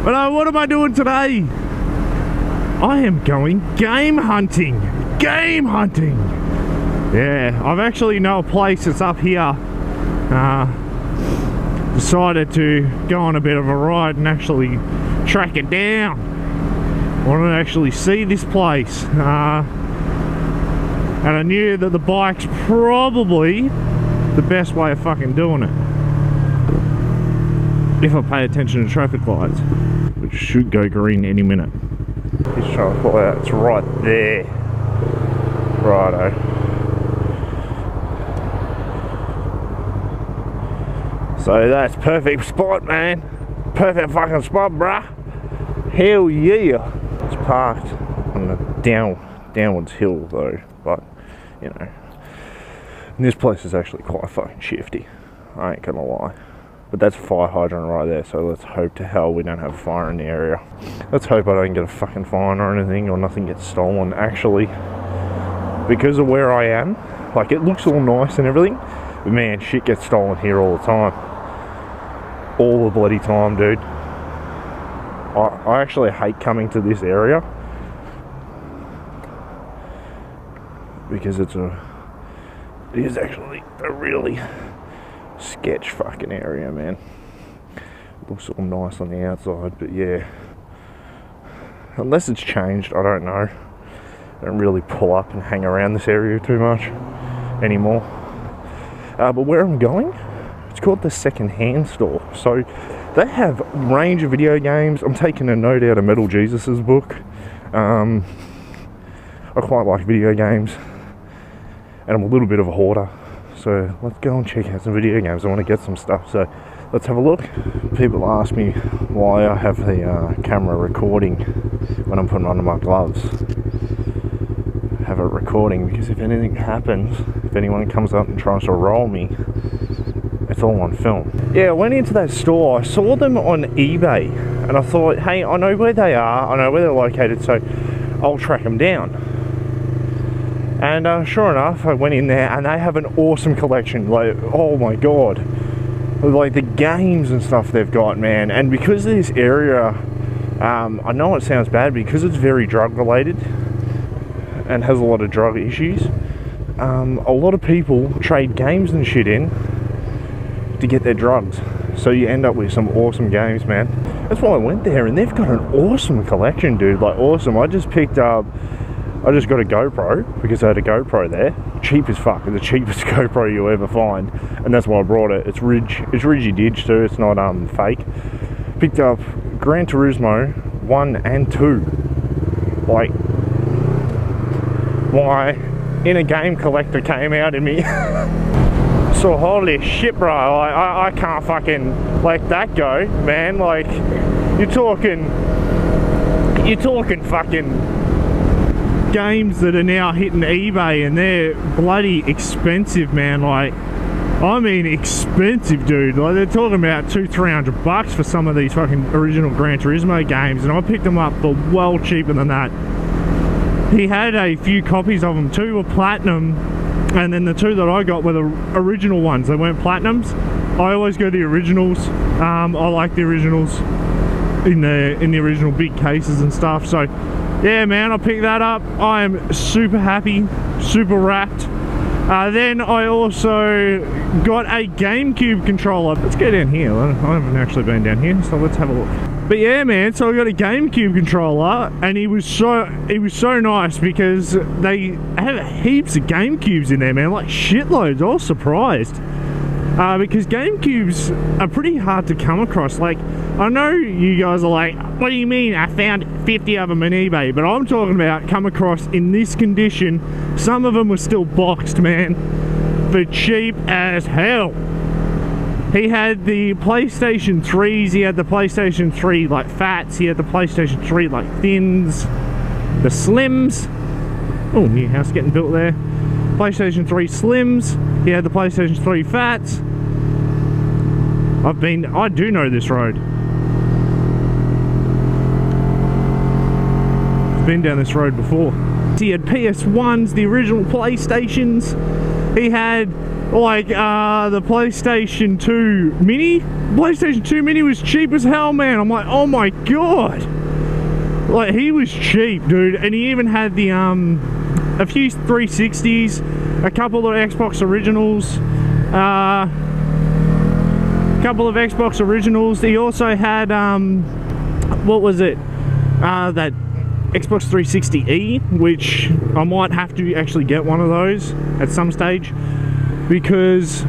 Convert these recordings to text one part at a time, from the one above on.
But what am I doing today? I am going game hunting. Game hunting. Yeah, I've actually know a place that's up here. Decided to go on a bit of a ride and actually track it down. Want to actually see this place. And I knew that the bike's probably the best way of fucking doing it. If I pay attention to traffic lights, which should go green any minute. He's trying to pull out, it's right there. Righto. So that's perfect spot, man. Perfect fucking spot, bruh. Hell yeah. It's parked on the downwards hill though, but you know. And this place is actually quite fucking shifty. I ain't gonna lie. But that's a fire hydrant right there, so let's hope to hell we don't have a fire in the area. Let's hope I don't get a fucking fine or anything, or nothing gets stolen. Actually, because of where I am, like, it looks all nice and everything, but man, shit gets stolen here all the time. All the bloody time, dude. I actually hate coming to this area because it is actually a really sketch fucking area, man. It looks all nice on the outside, but yeah, unless it's changed, I don't know. I don't really pull up and hang around this area too much anymore. But where I'm going, it's called the Second-Hand Store. So they have a range of video games. I'm taking a note out of Metal Jesus's book. I quite like video games, and I'm a little bit of a hoarder. So let's go and check out some video games. I want to get some stuff, so let's have a look. People ask me why I have the camera recording when I'm putting on my gloves. I have it recording because if anything happens, if anyone comes up and tries to roll me, it's all on film. Yeah, I went into that store. I saw them on eBay and I thought, hey, I know where they are, I know where they're located, so I'll track them down. And sure enough, I went in there and they have an awesome collection. Like, oh my god, like the games and stuff they've got, man. And because of this area, I know it sounds bad, because it's very drug related and has a lot of drug issues, a lot of people trade games and shit in to get their drugs. So you end up with some awesome games, man. That's why I went there, and they've got an awesome collection, dude. Like, awesome. I just got a GoPro because I had a GoPro there. Cheap as fuck. It's the cheapest GoPro you'll ever find, and that's why I brought it. It's Ridgy too. It's not fake. Picked up Gran Turismo 1 and 2. Like, my inner game collector came out in me. So holy shit, bro, I can't fucking let that go, man. Like, you're talking fucking games that are now hitting eBay, and they're bloody expensive, man. Like, I mean expensive, dude. Like, they're talking about $200-300 for some of these fucking original Gran Turismo games, and I picked them up for well cheaper than that. He had a few copies of them. 2 were platinum, and then the 2 that I got were the original ones. They weren't platinums. I always go the originals. I like the originals in the original big cases and stuff. So yeah, man, I picked that up. I am super happy, super wrapped. Then I also got a GameCube controller. Let's go down here. I haven't actually been down here, so let's have a look. But yeah, man, so I got a GameCube controller, and he was so nice because they had heaps of GameCubes in there, man, like shitloads. I was surprised. Because GameCubes are pretty hard to come across. Like, I know you guys are like, what do you mean I found 50 of them on eBay? But I'm talking about come across in this condition. Some of them were still boxed, man, for cheap as hell. He had the PlayStation 3s, he had the PlayStation 3 like fats, he had the PlayStation 3 like thins, the slims. Oh, new house getting built there. PlayStation 3 slims, he had the PlayStation 3 fats. I do know this road. I've been down this road before. He had PS1s, the original PlayStations. He had Like the PlayStation 2 Mini. PlayStation 2 Mini was cheap as hell, man. I'm like, oh my god. Like, he was cheap, dude. And he even had the a few 360s, a couple of Xbox originals, He also had what was it? That Xbox 360e, which I might have to actually get one of those at some stage, because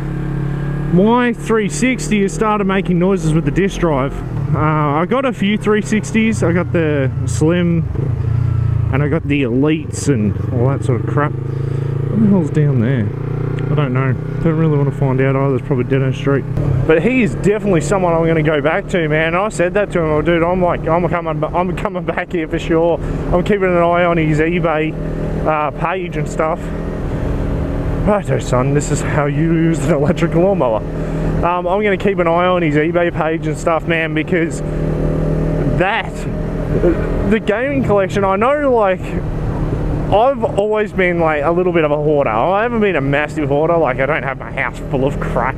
my 360 has started making noises with the disc drive. I got a few 360s. I got the Slim, and I got the Elites and all that sort of crap. What the hell's down there? I don't know. Don't really want to find out either. It's probably dead end street. But he is definitely someone I'm going to go back to, man. I said that to him. Oh, dude, I'm coming back here for sure. I'm keeping an eye on his eBay page and stuff. Righto, son. This is how you use an electric lawnmower. I'm going to keep an eye on his eBay page and stuff, man, because the gaming collection, I know, like, I've always been like a little bit of a hoarder. I haven't been a massive hoarder. Like, I don't have my house full of crap.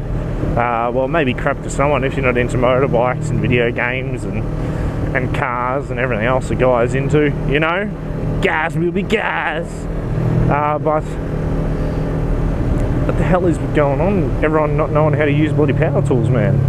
Well, maybe crap to someone if you're not into motorbikes and video games and cars and everything else the guy's into, you know. Gas will be gas. But what the hell is going on? Everyone not knowing how to use bloody power tools, man.